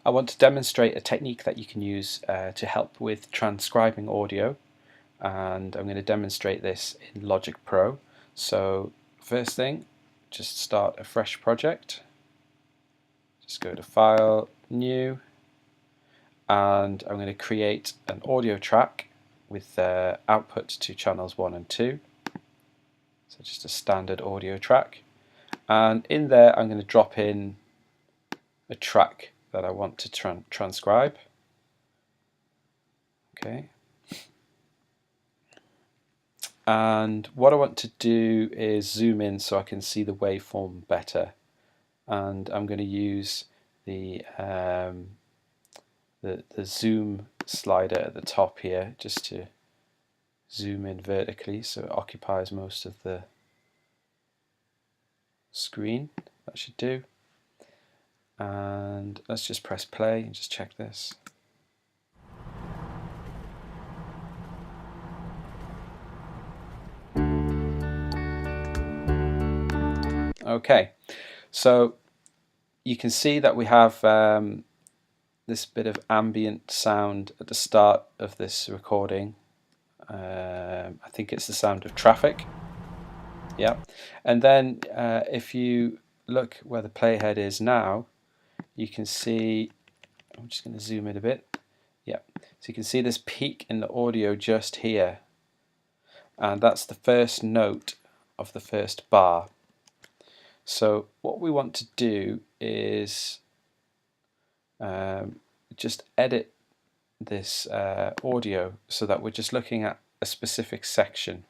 I want to demonstrate a technique that you can use to help with transcribing audio, and I'm going to demonstrate this in Logic Pro. So first thing, just start a fresh project. Just go to File, New, and I'm going to create an audio track with output to channels 1 and 2. So just a standard audio track. And in there I'm going to drop in a track that I want to transcribe. Okay. And what I want to do is zoom in so I can see the waveform better. And I'm going to use the zoom slider at the top here just to zoom in vertically so it occupies most of the screen. That should do. And let's just press play and just check this. Okay, so you can see that we have this bit of ambient sound at the start of this recording. I think it's the sound of traffic. Yeah, and then if you look where the playhead is now, you can see, I'm just going to zoom in a bit. Yeah, so you can see this peak in the audio just here, and that's the first note of the first bar. So what we want to do is just edit this audio so that we're just looking at a specific section.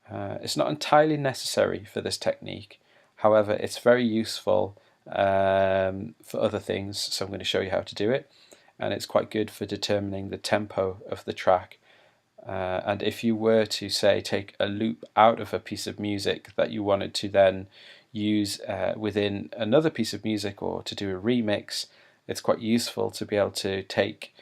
It's not entirely necessary for this technique, however it's very useful for other things, so I'm going to show you how to do it, and it's quite good for determining the tempo of the track. And if you were to say take a loop out of a piece of music that you wanted to then use within another piece of music or to do a remix, it's quite useful to be able to take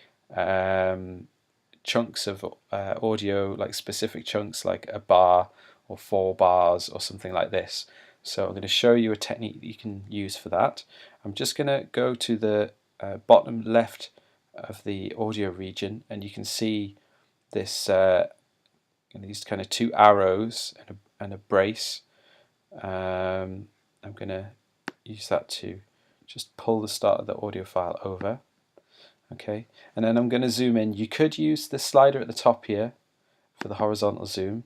chunks of audio, like specific chunks like a bar or 4 bars or something like this. So I'm going to show you a technique that you can use for that. I'm just going to go to the bottom left of the audio region, and you can see this these kind of 2 arrows and a brace. I'm going to use that to just pull the start of the audio file over. Okay, and then I'm going to zoom in. You could use the slider at the top here for the horizontal zoom,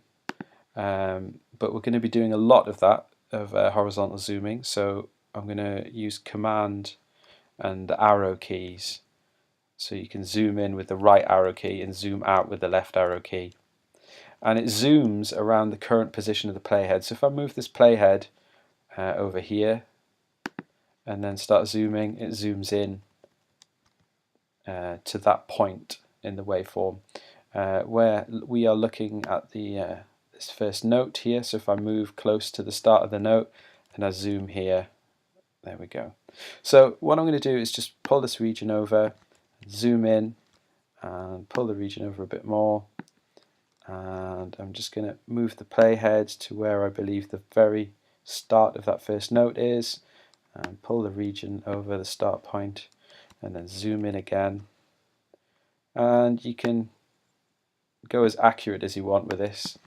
but we're going to be doing a lot of that, of horizontal zooming, so I'm going to use Command and the arrow keys, so you can zoom in with the right arrow key and zoom out with the left arrow key. And it zooms around the current position of the playhead. So if I move this playhead over here and then start zooming, it zooms in to that point in the waveform where we are looking at the this first note here. So if I move close to the start of the note and I zoom here, there we go. So what I'm going to do is just pull this region over, zoom in, and pull the region over a bit more, and I'm just going to move the playhead to where I believe the very start of that first note is, and pull the region over the start point, and then zoom in again. And you can go as accurate as you want with this.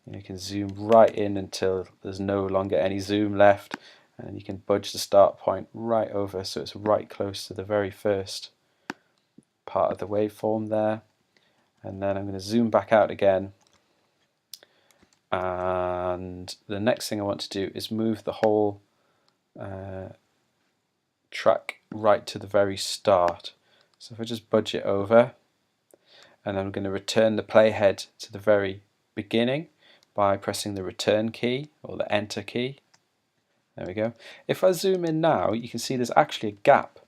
You can zoom right in until there's no longer any zoom left, and you can budge the start point right over so it's right close to the very first part of the waveform there. And then I'm going to zoom back out again, and the next thing I want to do is move the whole track right to the very start. So if I just budge it over, and I'm going to return the playhead to the very beginning by pressing the return key or the enter key. There we go. If I zoom in now, you can see there's actually a gap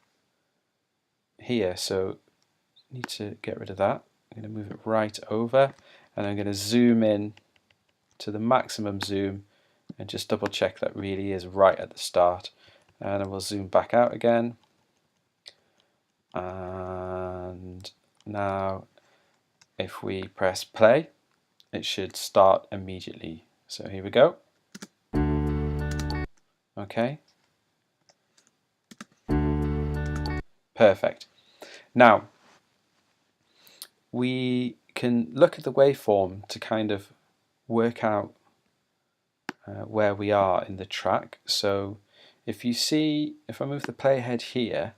here, so I need to get rid of that. I'm going to move it right over, and I'm going to zoom in to the maximum zoom and just double check that really is right at the start, and I will zoom back out again. And now if we press play, it should start immediately. So here we go. Okay. Perfect. Now, we can look at the waveform to kind of work out where we are in the track. So if you see, if I move the playhead here,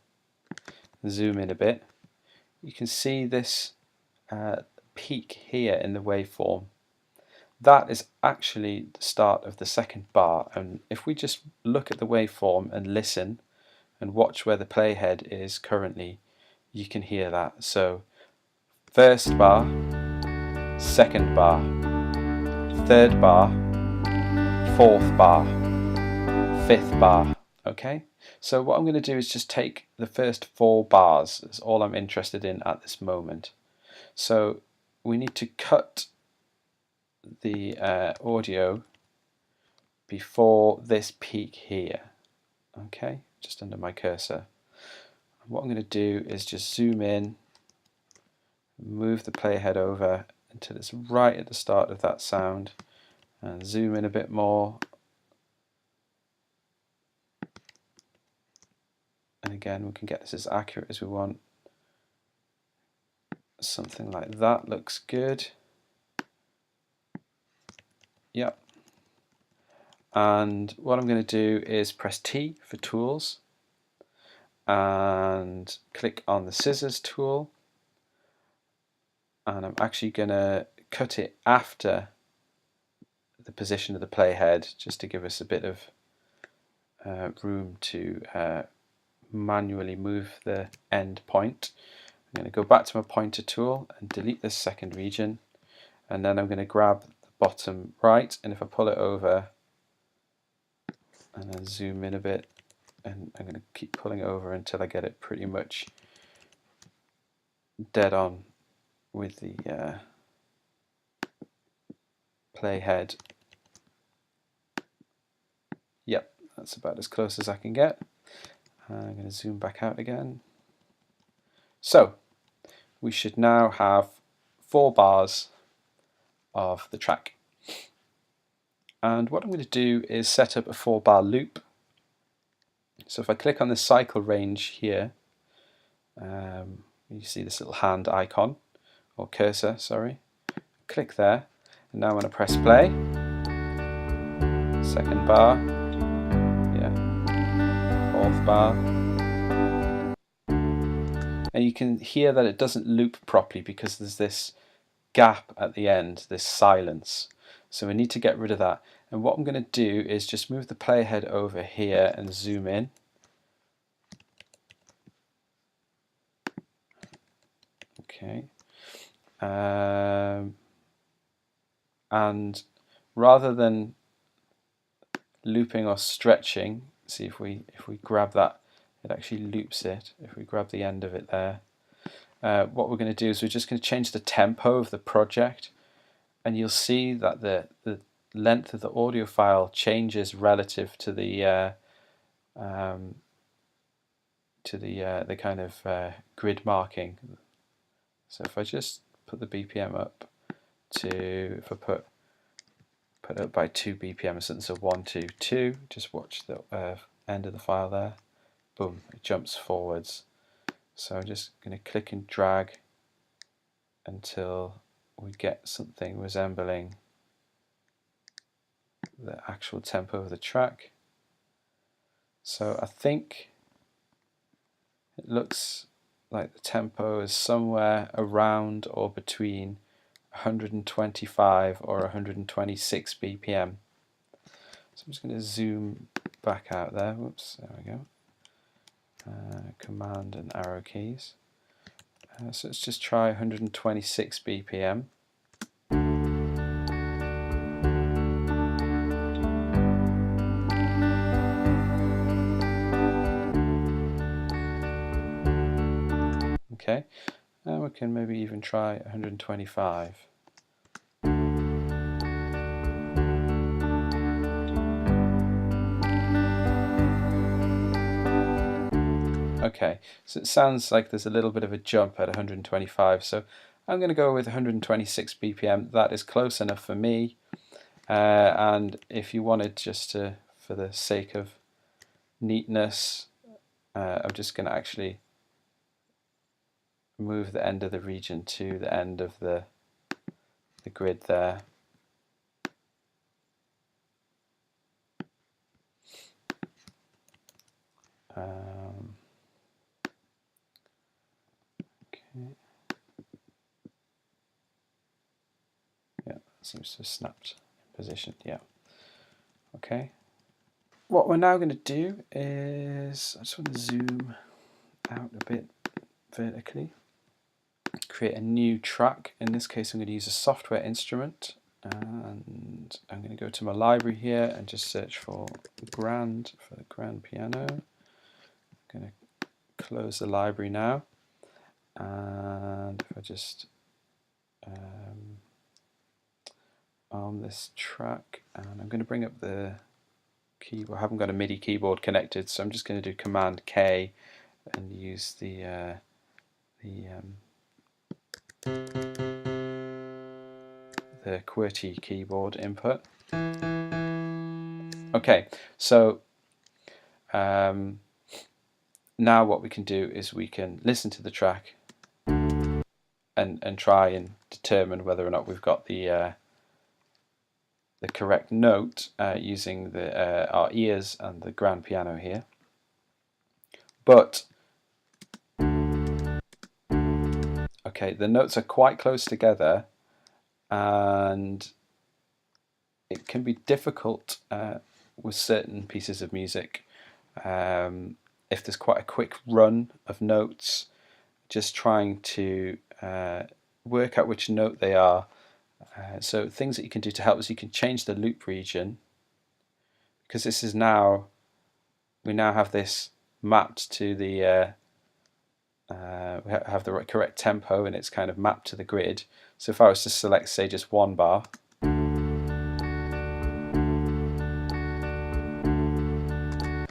zoom in a bit, you can see this peak here in the waveform. That is actually the start of the second bar, and if we just look at the waveform and listen and watch where the playhead is currently, you can hear that. So first bar, second bar, third bar, fourth bar, fifth bar. Okay, so what I'm going to do is just take the first 4 bars. That's all I'm interested in at this moment. So we need to cut the audio before this peak here. Okay, just under my cursor. And what I'm going to do is just zoom in, move the playhead over until it's right at the start of that sound, and zoom in a bit more. And again, we can get this as accurate as we want. Something like that looks good. Yep. And what I'm going to do is press T for tools and click on the scissors tool, and I'm actually going to cut it after the position of the playhead, just to give us a bit of room to manually move the end point. I'm going to go back to my pointer tool and delete this second region, and then I'm going to grab the bottom right, and if I pull it over and then zoom in a bit, and I'm going to keep pulling over until I get it pretty much dead on with the playhead. Yep, that's about as close as I can get. I'm going to zoom back out again. So we should now have 4 bars of the track. And what I'm going to do is set up a 4-bar loop. So if I click on the cycle range here, you see this little hand icon, or cursor, sorry. Click there, and now I'm going to press play. Second bar, yeah, fourth bar. And you can hear that it doesn't loop properly because there's this gap at the end, this silence. So we need to get rid of that. And what I'm going to do is just move the playhead over here and zoom in. Okay. And rather than looping or stretching, see if we grab that, it actually loops it. If we grab the end of it there, what we're going to do is we're just going to change the tempo of the project, and you'll see that the length of the audio file changes relative to the kind of grid marking. So if I just put the BPM up to, if I put it up by 2 BPM, so 1, 2, 2, just watch the end of the file there. Boom, it jumps forwards. So I'm just going to click and drag until we get something resembling the actual tempo of the track. So I think it looks like the tempo is somewhere around or between 125 or 126 BPM. So I'm just going to zoom back out there. Whoops, there we go. Command and arrow keys. So let's just try 126 BPM. Okay, and we can maybe even try 125. Okay, so it sounds like there's a little bit of a jump at 125, so I'm going to go with 126 BPM. That is close enough for me, and if you wanted just to, for the sake of neatness, I'm just going to actually move the end of the region to the end of the grid there. Okay. Yeah, seems to have snapped in position. Yeah. Okay. What we're now going to do is, I just want to zoom out a bit vertically. Create a new track. In this case, I'm going to use a software instrument, and I'm going to go to my library here and just search for the grand piano. I'm going to close the library now, and if I just arm this track, and I'm going to bring up the keyboard. I haven't got a MIDI keyboard connected, so I'm just going to do Command K and use the QWERTY keyboard input. Okay, so now what we can do is we can listen to the track and try and determine whether or not we've got the correct note using our ears and the grand piano here. But okay, the notes are quite close together, and it can be difficult with certain pieces of music. If there's quite a quick run of notes, just trying to work out which note they are. So things that you can do to help is you can change the loop region, because this is now, we now have this mapped to the we have the correct tempo, and it's kind of mapped to the grid. So if I was to select, say, just one bar,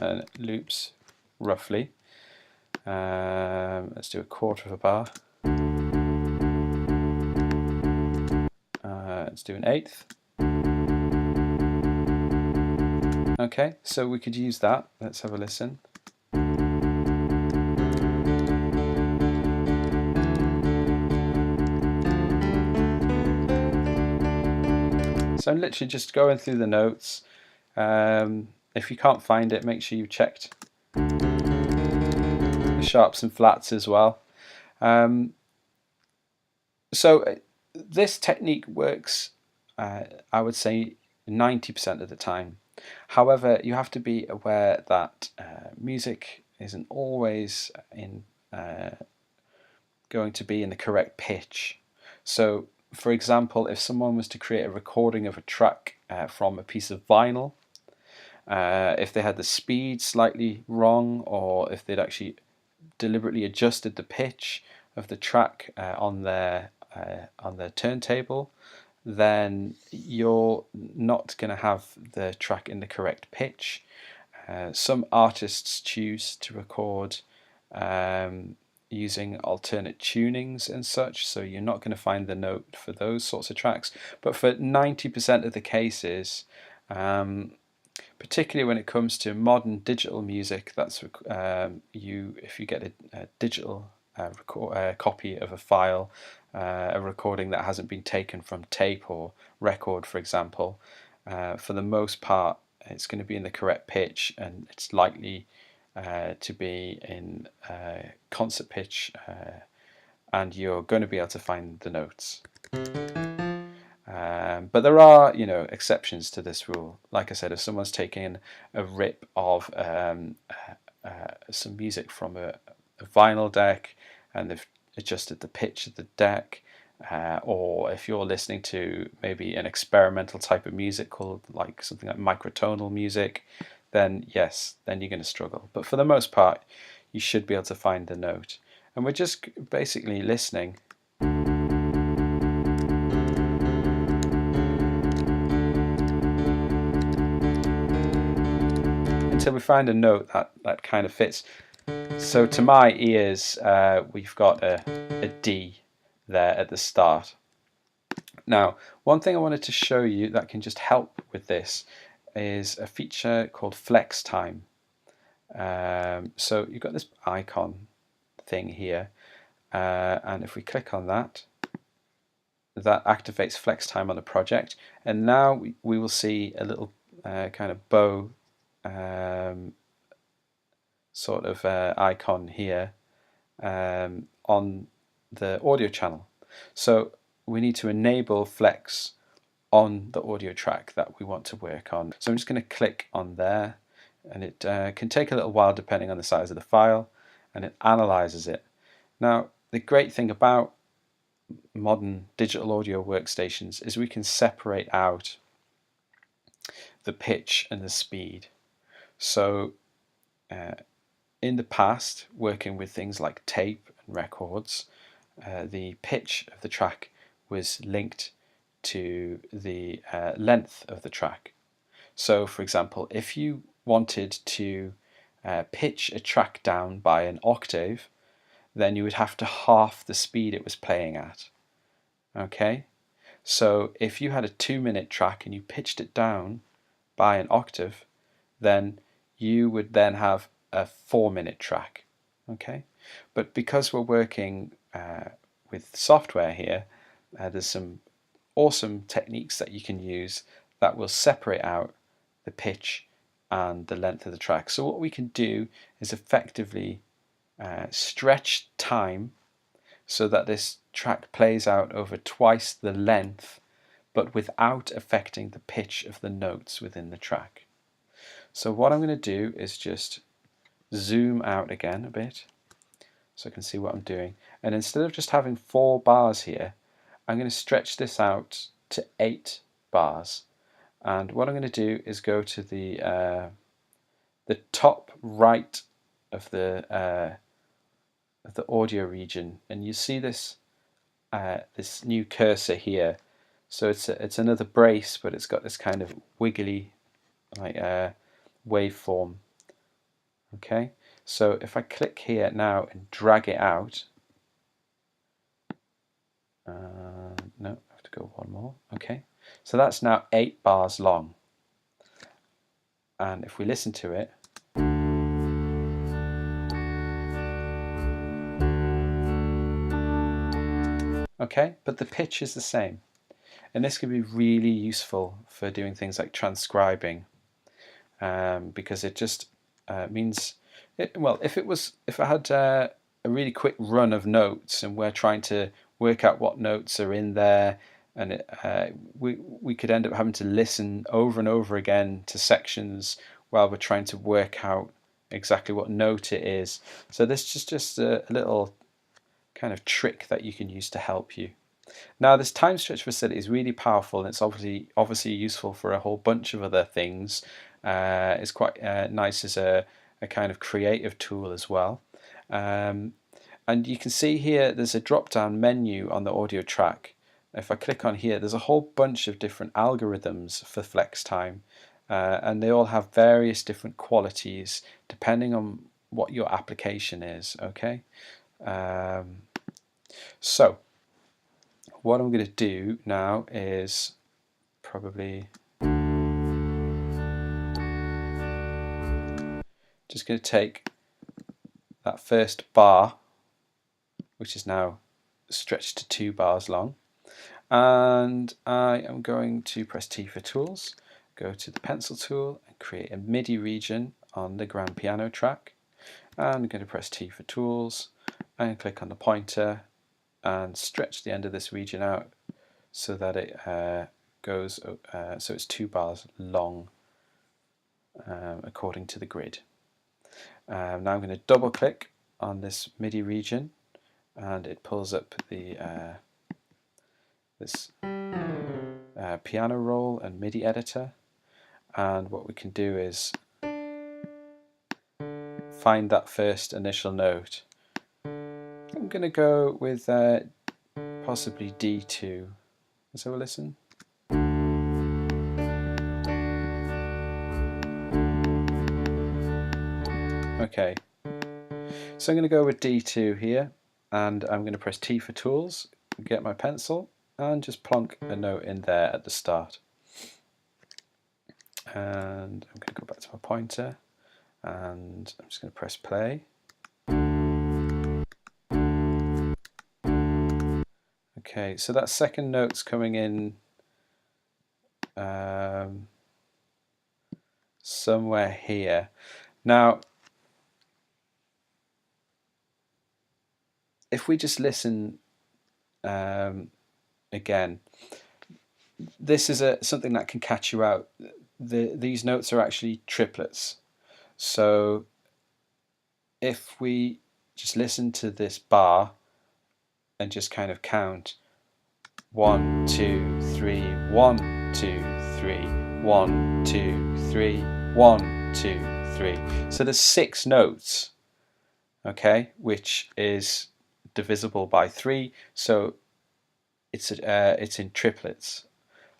and it loops roughly. Let's do a quarter of a bar. Let's do an eighth. Okay, so we could use that. Let's have a listen. So I'm literally just going through the notes. If you can't find it, make sure you've checked the sharps and flats as well. So this technique works, I would say, 90% of the time. However, you have to be aware that music isn't always going to be in the correct pitch. So, for example, if someone was to create a recording of a track from a piece of vinyl, if they had the speed slightly wrong, or if they'd actually deliberately adjusted the pitch of the track on their turntable, then you're not going to have the track in the correct pitch. Some artists choose to record using alternate tunings and such, so you're not going to find the note for those sorts of tracks. But for 90% of the cases, particularly when it comes to modern digital music, that's if you get a digital copy of a file, a recording that hasn't been taken from tape or record, for example, for the most part it's going to be in the correct pitch, and it's likely to be in concert pitch, and you're going to be able to find the notes. But there are, exceptions to this rule. Like I said, if someone's taking a rip of some music from a vinyl deck and they've adjusted the pitch of the deck, or if you're listening to maybe an experimental type of music called like something like microtonal music, then yes, then you're going to struggle. But for the most part, you should be able to find the note. And we're just basically listening until we find a note that kind of fits. So to my ears, we've got a D there at the start. Now, one thing I wanted to show you that can just help with this is a feature called flex time. So you've got this icon thing here, and if we click on that, that activates flex time on the project, and now we will see a little kind of bow sort of icon here on the audio channel. So we need to enable flex on the audio track that we want to work on. So I'm just going to click on there, and it can take a little while depending on the size of the file, and it analyzes it. Now the great thing about modern digital audio workstations is we can separate out the pitch and the speed. So in the past, working with things like tape and records, the pitch of the track was linked to the length of the track. So for example, if you wanted to pitch a track down by an octave, then you would have to half the speed it was playing at. Okay, so if you had a 2-minute track and you pitched it down by an octave, then you would then have a 4-minute track. Okay, but because we're working with software here, there's some awesome techniques that you can use that will separate out the pitch and the length of the track. So what we can do is effectively stretch time so that this track plays out over twice the length, but without affecting the pitch of the notes within the track. So what I'm going to do is just zoom out again a bit so I can see what I'm doing, and instead of just having 4 bars here, I'm going to stretch this out to 8 bars. And what I'm going to do is go to the top right of the audio region, and you see this this new cursor here. So it's another brace, but it's got this kind of wiggly like waveform. Okay, so if I click here now and drag it out, no, I have to go one more. Okay, so that's now 8 bars long, and if we listen to it, okay, but the pitch is the same, and this can be really useful for doing things like transcribing, because it just means well, if I had a really quick run of notes and we're trying to work out what notes are in there, and we could end up having to listen over and over again to sections while we're trying to work out exactly what note it is. So this is just a little kind of trick that you can use to help you. Now this time stretch facility is really powerful, and it's obviously useful for a whole bunch of other things. It's quite nice as a kind of creative tool as well. And you can see here there's a drop down menu on the audio track. If I click on here, there's a whole bunch of different algorithms for flex time, and they all have various different qualities depending on what your application is. Okay, so what I'm going to do now is probably just going to take that first bar, which is now stretched to 2 bars long, and I am going to press T for tools, go to the pencil tool and create a MIDI region on the grand piano track, and I'm going to press T for tools and click on the pointer and stretch the end of this region out so that it goes so it's 2 bars long according to the grid. Now I'm going to double click on this MIDI region, and it pulls up the this piano roll and MIDI editor, and what we can do is find that first initial note. I'm going to go with possibly D2. Let's have a listen. Okay, so I'm going to go with D2 here, and I'm going to press T for tools, get my pencil, and just plonk a note in there at the start. And I'm going to go back to my pointer, and I'm just going to press play. Okay, so that second note's coming in somewhere here. Now, if we just listen again, this is something that can catch you out. These notes are actually triplets. So if we just listen to this bar and just kind of count 1, 2, 3, 1, 2, 3, 1, 2, 3, 1, 2, 3. So there's 6 notes, okay, which is divisible by 3, so it's in triplets.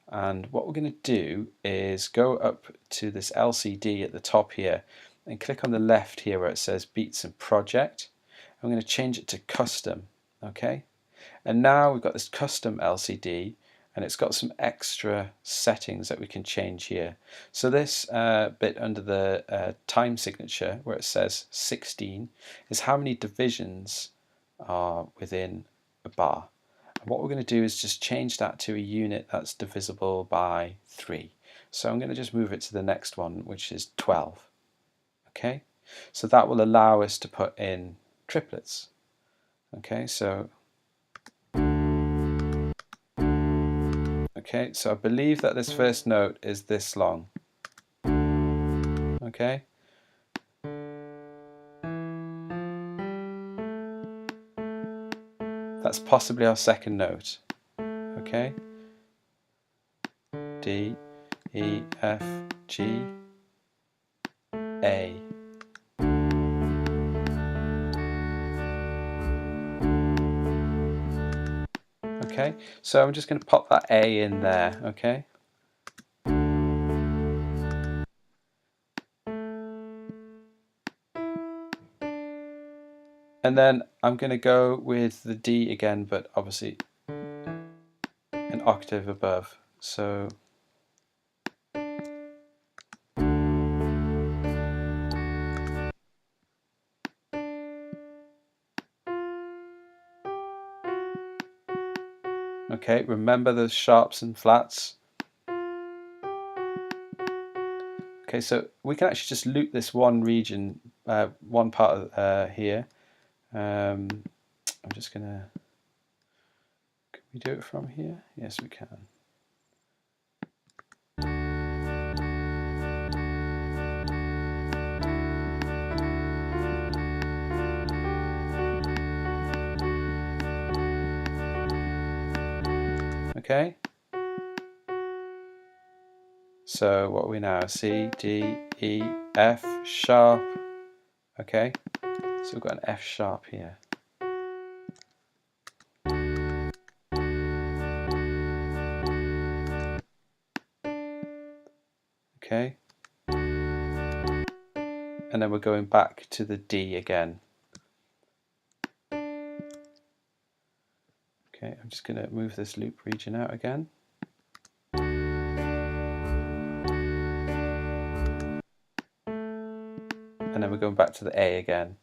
And what we're going to do is go up to this LCD at the top here and click on the left here where it says Beats and Project. I'm going to change it to Custom, okay? And now we've got this custom LCD and it's got some extra settings that we can change here. So this bit under the time signature where it says 16 is how many divisions are within a bar. And what we're going to do is just change that to a unit that's divisible by 3. So I'm going to just move it to the next one, which is 12. Okay, so that will allow us to put in triplets. Okay, so I believe that this first note is this long. Okay, that's possibly our second note. Okay, D, E, F, G, A. Okay, so I'm just going to pop that A in there. Okay. And then I'm going to go with the D again, but obviously an octave above. So okay, remember the sharps and flats. Okay, so we can actually just loop this one region, one part of here. I'm just gonna. Can we do it from here? Yes, we can. Okay. So what are we now? C, D, E, F sharp. Okay. So we've got an F sharp here. Okay. And then we're going back to the D again. Okay, I'm just going to move this loop region out again. And then we're going back to the A again.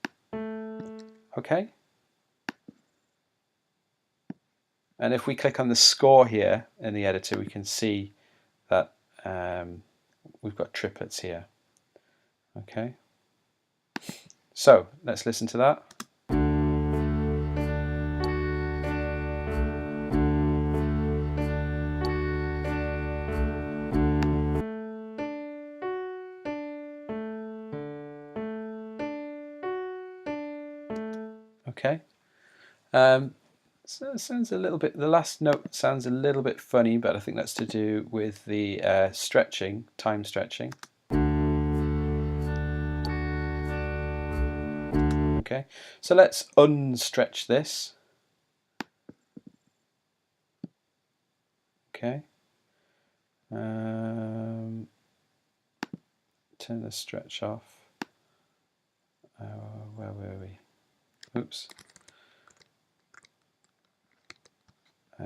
Okay. And if we click on the score here in the editor, we can see that we've got triplets here. Okay. So let's listen to that. Okay. So it sounds a little bit, the last note sounds a little bit funny, but I think that's to do with the stretching, time stretching. Okay, so let's unstretch this. Okay. Turn the stretch off. Where were we? Oops.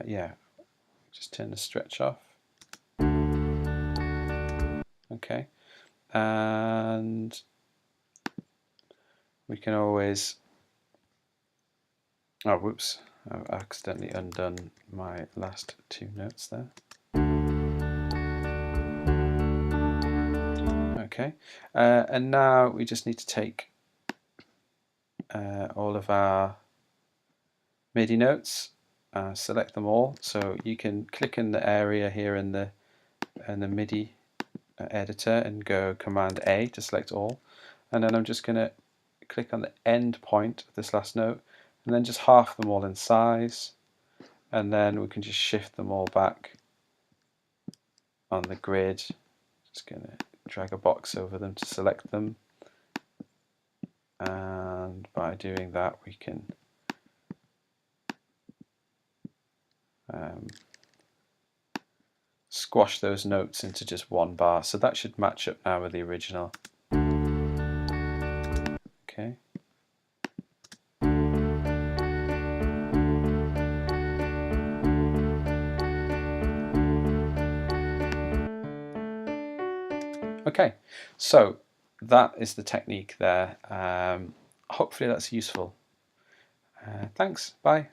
Yeah, just turn the stretch off. Okay, and we can always, oh whoops, I've accidentally undone my last two notes there. Okay, and now we just need to take all of our MIDI notes, select them all. So you can click in the area here in the MIDI editor and go Command A to select all, and then I'm just going to click on the end point of this last note and then just half them all in size, and then we can just shift them all back on the grid. Just going to drag a box over them to select them, and by doing that we can squash those notes into just one bar. So that should match up now with the original. Okay. Okay, so that is the technique there. Hopefully that's useful. Thanks, bye.